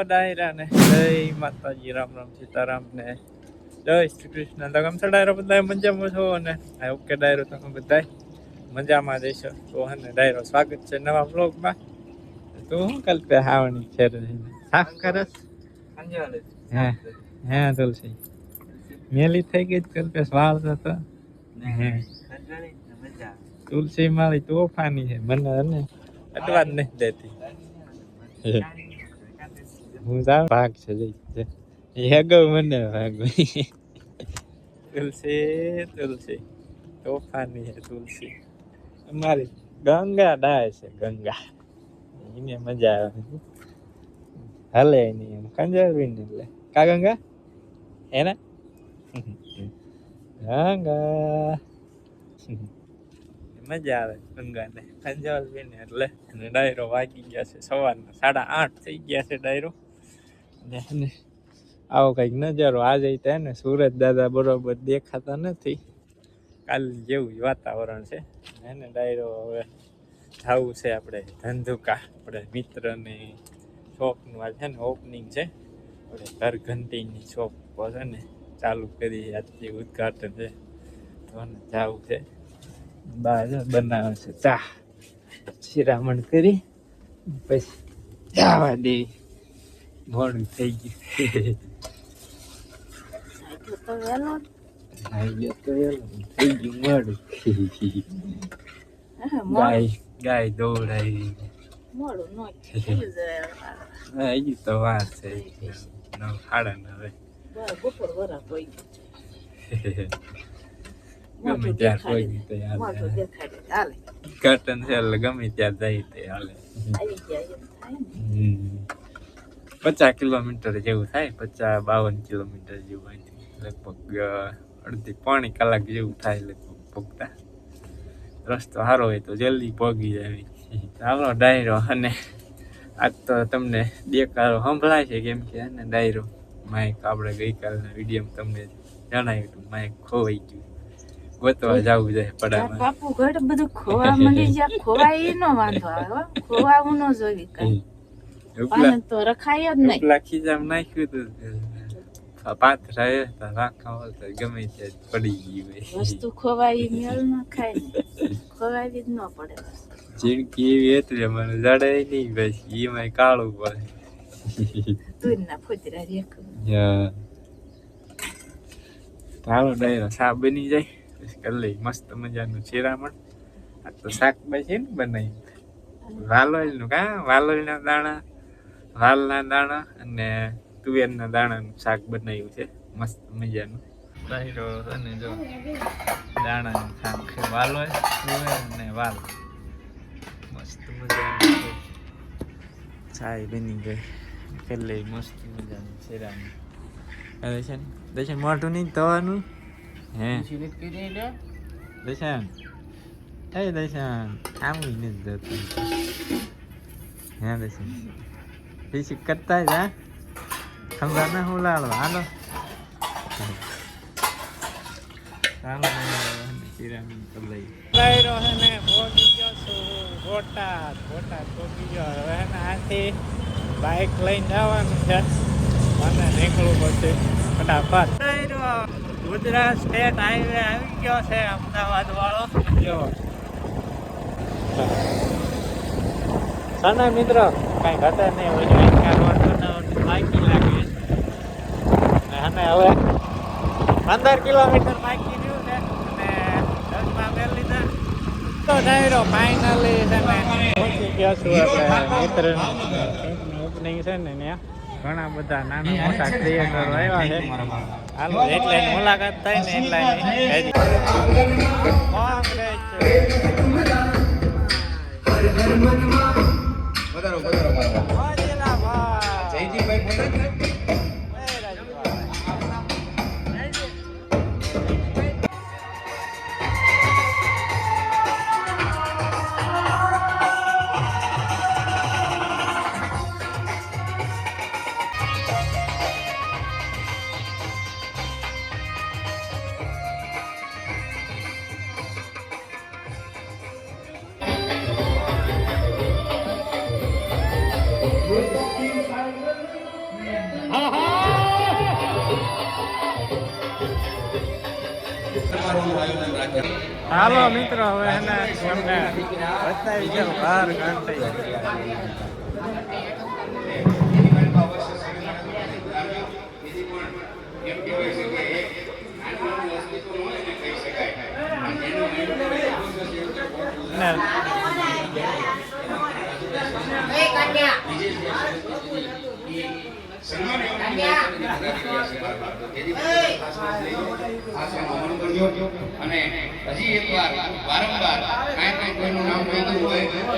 ડાયરા ને જય માતાજી, રામ રામ સીતારામ ને જય શ્રી કૃષ્ણ. તો કેમ છે ડાયરો? બધા મજામાં છો ને? ઓકે ડાયરો, તમે બધા મજામાં જઈશો તો હે ને ડાયરો સ્વાગત છે નવા બ્લોગમાં. તું શું કલ્પે હાવણી છે સાફ કરસ? હે હે તુલસી મેલી થઈ ગઈ કલ્પેશ વાળ તો હે તુલસી મારી તોફાની છે, મને ને અટવા જ નથી દેતી. હું જાઉં ભાગ છે જઈ હેગો મને ભાગ. તુલસી તુલસી તોફાની છે તુલસી અમારી ગંગા ડાય છે. ગંગા એને મજા આવે હલે નહીં એમ કંજરવી ને એટલે કા ગંગા એને ગંગા મજા આવે ગંગા ને કંજરવી ને એટલે. અને ડાયરો વાગી ગયા છે સવારના 8:30 થઈ ગયા છે ડાયરો. અને આવો કઈક નજારો આજે તો ને સુરત દાદા બરોબર દેખાતા નથી, કાલ જેવું જ વાતાવરણ છે. એને ડાયરો હવે જવું છે આપણે ધંધુકા, આપણે મિત્રની શોપનું આ છે ને ઓપનિંગ છે. આપણે ઘર ઘંટીની શોપ છે ને ચાલુ કરી, આજથી ઉદઘાટન છે તો જવું છે. બહાર બનાવે છે ચા શિરામણ કરી પછી જવા દે, મોડું થઈ ગયું. ગાય દોડાઈ હજી તો વાર છે 9:30. ગમે ત્યાં કોઈ નહીં કર્ટન છે એટલે ગમે ત્યાં જાય તે હાલે. 50 કિલોમીટર જેવું થાય, 50-52 કિલોમીટર જેવું અહીંથી લગભગ અડધી-પોણી કલાક જેવું થાય લગભગ પગતા. રસ્તો સારો હોય તો જલ્દી પગી જાય. ચાલો ડાયરો. અને આજ તો તમને દેખાડો સંભળાય છે કેમ કે ને ડાયરો માઇક આપણે ગઈકાલના વિડીયોમાં તમને જણાવ્યું હતું માઇક ખોવાઈ ગયું, ગોતવા જવું જાય પડામાં. બાપુ ઘડ બધું ખોવા મળી જાય, ખોવાય નો વાંધો આવે, ખોવાવું ન જોવી કઈ તો રખાય જ નહીં. ઉપલા ખીજામાં નાખ્યું હતું પાથરા રાખવા હોય ગમે ત્યાં પડી ગયું હોય. વસ્તુ ખોવાય મેળ ન ખાય, ખોવાવી જ ન પડે. જિંદગી એવી એટલે મને જડાય નહીં, પછી એમાં કાળું પડે. તું ના ફોતરા રેખ ચાલો ડાયરો શાક બની જાય પછી કરી લઈ મસ્ત મજાનું શિરામણ. આ તો શાક છે ને બનાવી વાલોલ નું, વાલોલના દાણા, વાલના દાણા અને તુવેરના દાણાનું શાક બનાવ્યું છે મસ્ત મજાનું. ડાયરો અને જો દાણાનું શાક છે, વાલોલ, તુવેર અને વાલ મસ્ત મજાનું. ચાય બની ગઈ, કરી લઈ મસ્ત મજાનું શિરામણ. હવે છે ને દર્શન મોટું નહીં થવાનું હે દર્શન હે દર્શન આમ નથી જતું હે દર્શન પીસી કરતા જ હા ખંભા ના હું લાડો હાલો. ચાલો શિરામણ કરી લઈ. ડાયરો હે ને પહોંચી ગયો છું બોટાદ. બોટાદ પહોંચી ગયો. હવે હે ને આથી બાઇક લઈને જવાનું છે અને નીકળવું પડશે ફટાફટ. ગુજરાત સ્ટેટ હાઈવે આવી ગયો છે, અમદાવાદ વાળો. જો સાના મિત્રો કઈ ઘટે નહીં હોય, બાકી લાગે. અને હવે 15 કિલોમીટર બાકી રહ્યું છે અને 10માં મેળ લીધા તો ડાયરો ફાઇનલી છે ને પહોંચી ગયો છું આપણે મિત્રનું ઓપનિંગ છે ને ત્યાં ઘણા બધા નાના મોટા ક્રિએટરો આવ્યા છે. હાલો એટલાની મુલાકાત થઈ ને એટલાની હાલો મિત્રો હવે એને તમને બતાવી છે બહાર કાંઠે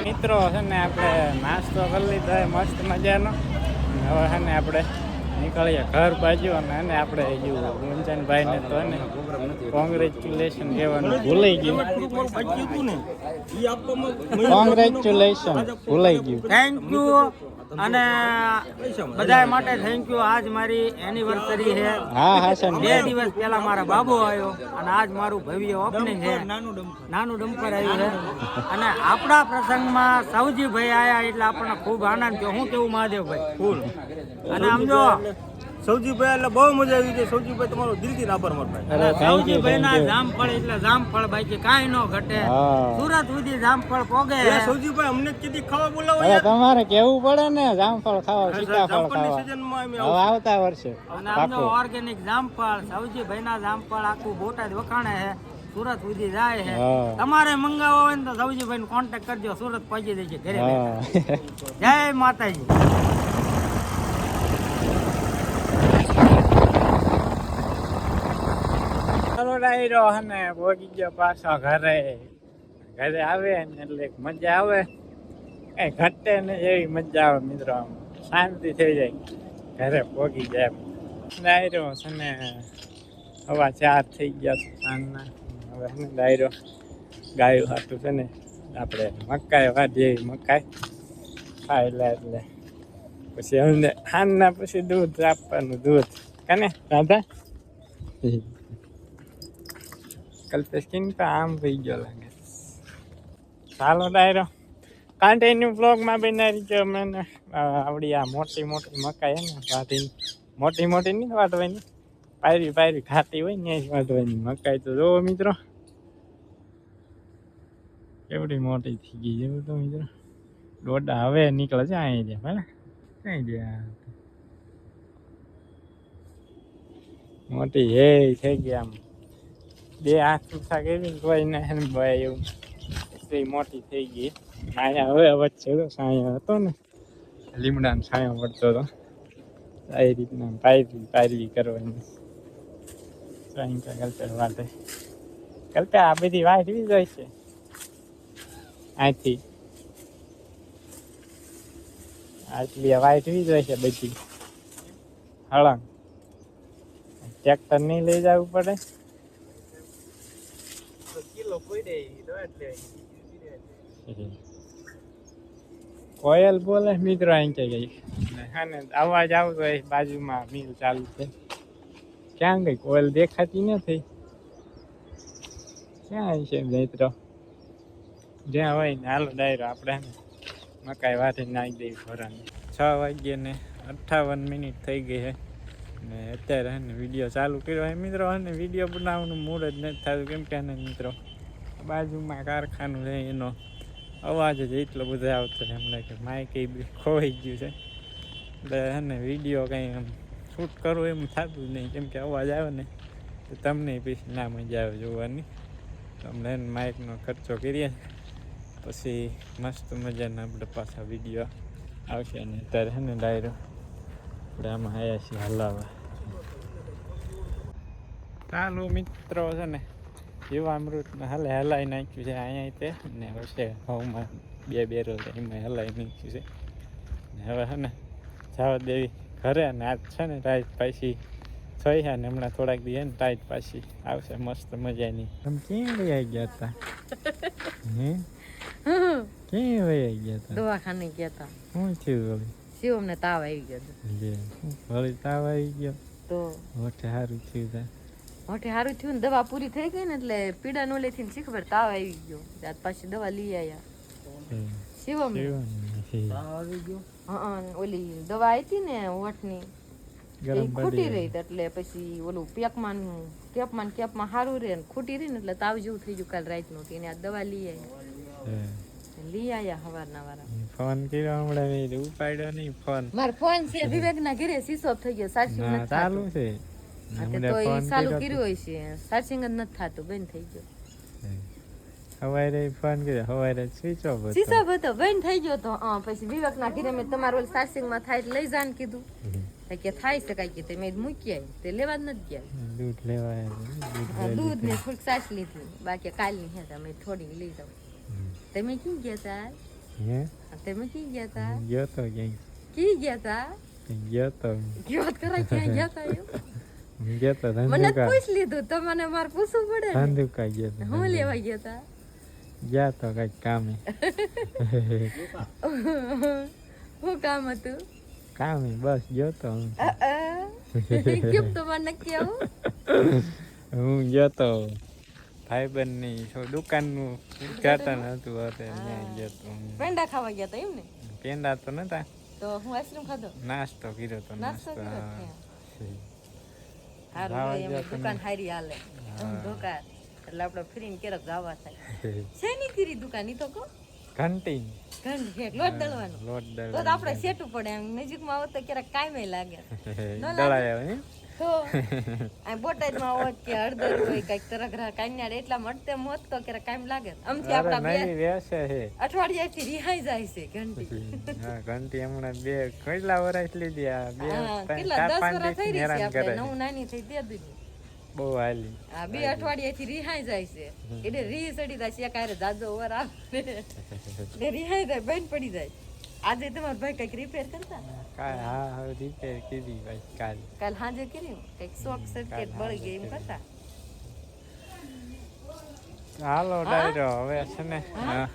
મિત્રો છે ને આપણે નાસ્તો કરી લીધો મસ્ત મજાનો. હવે છે ને આપણે નીકળીએ ઘર બાજુ અને એને આપણે ગુંજનભાઈ ને તો ને કોંગ્રેચ્યુલેશન કહેવાનું ભૂલાઈ ગયું. કોંગ્રેચ્યુલેશન ભૂલાઈ ગયું. થેન્ક યુ અને બધા માટે થેન્ક યુ. આજ મારી એનિવર્સરી છે. હા હાસન 2 દિવસ પહેલા મારા બાબુ આવ્યો અને આજ મારું ભવ્ય ઓપનિંગ છે. નાનું ડમ્પર આવ્યું છે અને આપણા પ્રસંગમાં સૌજીભાઈ આવ્યા એટલે આપણને ખૂબ આનંદ થયો. હું કેવું મહાદેવભાઈ ફૂલ અને સમજો સૌજીભાઈ એટલે બહુ મજા આવી છે. સૌજીભાઈ તમારો દિલથી આભાર માનતા. સૌજીભાઈ ના જામફળ એટલે જામફળ બાકી કાંઈ ન ઘટે. સુરત સુધી જામફળ પોગે. સૌજીભાઈ અમને કીધી ખાવા બોલાવો. તમારે કેવું પડે ને જામફળ ખાવા સીતાફળ ખાવા સીઝનમાં હવે આવતા વર્ષે અને આમનો ઓર્ગેનિક જામફળ સૌજીભાઈ ના જામફળ આખું બોટાદ વખાણે છે. સુરત સુધી જાય છે. તમારે મંગાવો હોય ને તો સૌજીભાઈ નો કોન્ટેક્ટ કરજો. સુરત પહોંચી દેશે ઘરે. જય માતાજી. ડાયરો અને ભોગી ગયો પાછો ઘરે આવે ને એટલે મજા આવે. કઈ ઘટે ને એવી મજા આવે મિત્રો. શાંતિ થઈ જાય ઘરે ભોગી જાય. ડાયરો છે ને 4:15 થઈ ગયા છે સાંજના. હવે ને ડાયરો ગાયું હાટું છે ને આપણે મકાઈ વાઢીએ. મકાઈ ખાઈ લે એટલે પછી અમને સાંજના પછી દૂધ આપવાનું. દૂધ કને રાધા કલ્પેશ કિંગ તો આમ થઈ ગયો લાગે. ચાલો ડાયરો કન્ટિન્યુ બ્લોગમાં બનાવી ગયો. મને આવડી આ મોટી મોટી મકાઈ ને વાટીને મોટી મોટી નહીં વાટવાની, પાયરી પાયરી ખાતી હોય ને જ વાટવાની મકાઈ. તો જોવો મિત્રો કેવડી મોટી થઈ ગઈ. જેવું તો મિત્રો ડોડા હવે નીકળે છે અહીં જે ભલે કઈ ગયા મોટી હે થઈ ગયા. આમ 2 હાથ ઉઠા કેવી કોઈ ને ભાઈ એવું એટલી મોટી થઈ ગઈ. છાયા હવે વચ્ચે તો છાયા હતો ને લીમડાનો છાયો પડતો હતો. એ રીતના પાયરી કરવાની. કલ્પે વાટે કલ્પે આ બધી વાટવી જ હોય છે અહીંથી. આટલી વાટવી જ હોય છે બધી. હળંગ ટ્રેક્ટર નહીં લઈ જવું પડે. કોયલ બોલે મિત્રો અહીં કે ગઈ અને અવાજ આવતો હોય બાજુમાં મિલ ચાલુ છે. ક્યાં ગઈ કોયલ? દેખાતી નથી. ક્યાં છે મિત્રો? જ્યાં હોય ને હાલો ડાયરો આપણે મકાઈ વાટીને નાખી દઈએ ઘોરાને. 6:58 થઈ ગઈ છે ને અત્યારે એને વિડીયો ચાલુ કર્યો હોય મિત્રો. અને વિડીયો બનાવવાનું મૂડ જ નથી થતું કેમ કે એને મિત્રો બાજુમાં કારખાનું છે એનો અવાજ જ એટલો બધો આવતો છે હમણાં કે માઇક એ ખોવાઈ ગયું છે. એટલે એને વિડીયો કંઈ આમ શૂટ કરવું એમ થતું જ નહીં કેમ કે અવાજ આવે ને તો તમને પછી ના મજા આવે જોવાની. તમને એને માઇકનો ખર્ચો કરીએ પછી મસ્ત મજાના આપણે પાછા વિડીયો આવશે. અને અત્યારે છે ને ડાયરો આપણે આમાં આવ્યા છીએ હલાવા. ચાલો મિત્રો છે ને જીવામૃત હલાવી નાખ્યું છે અહીંયા તે ને વચ્ચે ઘઉંમાં 2 બેરલ એમાં હલાવી નાખ્યું છે. ને હવે છે ને જવા દેવી ઘરે. ને આજ છે ને ટાઈટ પાછી થઈ છે ને હમણાં થોડાક દી ને ટાઈટ પાછી આવશે મસ્ત મજાની. તમે ક્યાં વહી ગયા હતા? હે ક્યાં વહી ગયા હતા? દવાખાને ગયા હતા. શું થયું? શિવમને તાવ આવી ગયો. વળી તાવ આવી ગયો તો મોટે સારું થયું તા. મોટે સારું થયું ને દવા પૂરી થઈ ગઈ ને એટલે પીડા નો લેથી ને શીખબર તાવ આવી ગયો. ત્યાર પાછી દવા લઈ આવ્યા. શિવમ આવી ગયો. હા ઓલી દવા આવી ને હોઠની એ ગરમ ખૂટી પડી રહી એટલે પછી ઓલું કેપમાં સારું રહે ને ખૂટી રહી ને એટલે તાવ જેવું થઈ ગયું કાલ રાતનું તેને આ દવા લઈ આવ્યા હવારના વાળા ફોન કર્યો હમણાં મેં ઉપાડ્યો નહીં ફોન મારો ફોન છે વિવેક ના ઘરે સ્વિચ ઓફ થઈ ગયો ચાર્જિંગ હા, નથી ચાલુ થતું. છે હા, તે હમણાં તો ફોન ઈ ચાલુ કર્યો કર્યું હોય છે ચાર્જિંગ જ નથી થતું બંધ થઈ ગયો સવારે ફોન કર્યો સવારે સ્વિચ ઓફ હતો સીસા હતો બંધ થઈ ગયો તો પછી વિવેક ના ઘરે મેં તમારું ચાર્જિંગ માં થાય એટલે લઈ જાન કીધું કે થાય છે કઈ કે તે મેં મૂકી આવી તે લેવા જ નથી ગયા દૂધ લેવા આવ્યો, દૂધ લઈ દૂધ ને લીધું. થોડીક સાસ લીધી બાકી કાલની હે તમે થોડી લઈ જાવ તમે કી ગયા તા હે તમે કી ગયા તા ગયો તો ક્યાંક કી ગયા તા ગયો તો વાત કરાય ક્યાં ગયા તા એવું? ગયો તો મને જ ધંધુકા પૂછ લીધું તો મને મારે પૂછવું પડે ને. ધંધુકા ગયો તો હું લેવા ગયા તા ગયા તો કઈક કામે શું કામ હતું કામે બસ ગયો તો હું. કેમ તો મને કેવું હું ગયો તો ભાઈબંધ ની દુકાનનું ઉદ્ઘાટન હતું એટલે ત્યાં ગયો તો હું. પેંડા ખાવા ગયા તા એમ ને પેંડા તો નતા, તો હું આઈસ્ક્રીમ ખાધો નાસ્તો કર્યો તો નાસ્તો નાસ્તો કર્યો હા. સારું ખાવા હોય એમ ગયા તો દુકાન હારી હાલે દુકાન એટલે આપણે ફ્રીને ક્યારેક જવા થાય શેની કરી દુકાન ઈ તો કહો ઘંટી ઘંટ ફેક લોટ દળવાનો લોટ તો દળવા તો આપણે સેટું પડે એમ નજીકમાં આવો તો ક્યારેક કાયમે લાગે દળાયો હે તો આ બોટાદમાં હોત કે હળદર હોય કઈક તરગરા કાન્યા એટલા મળતે મોત તો ક્યારેક કાયમ લાગે આમથી અરે આપણા નવી વેસે હે અઠવાડિયાથી રિહાઈ જાય છે ઘંટી હા ઘંટી હમણાં કેટલા વર્ષ લીધી આ હા, ત્રણ, કેટલા ચાર, 10 પાંચ વર્ષ થઈ દિવસથી રહી છે હેરાન આપણે કરે નવું નાની થઈ દે દીધી બહુ હાલી આ 2 અઠવાડિયાથી રિહાઈ જાય છે એટલે રી સડી જાય છે કારે જાજો ઓવર આવે ને રિહાઈ જાય બંધ પડી જાય આજે તમારા ભાઈ કઈક રિપેર કરતા કાંઈ હા રિપેર કીધી ભાઈ કાલ કાલ સાંજે કર્યું કઈક શોક સર્કિટ બળી ગઈ એમ કરતા હાલો ડાયરો હવે છે ને હા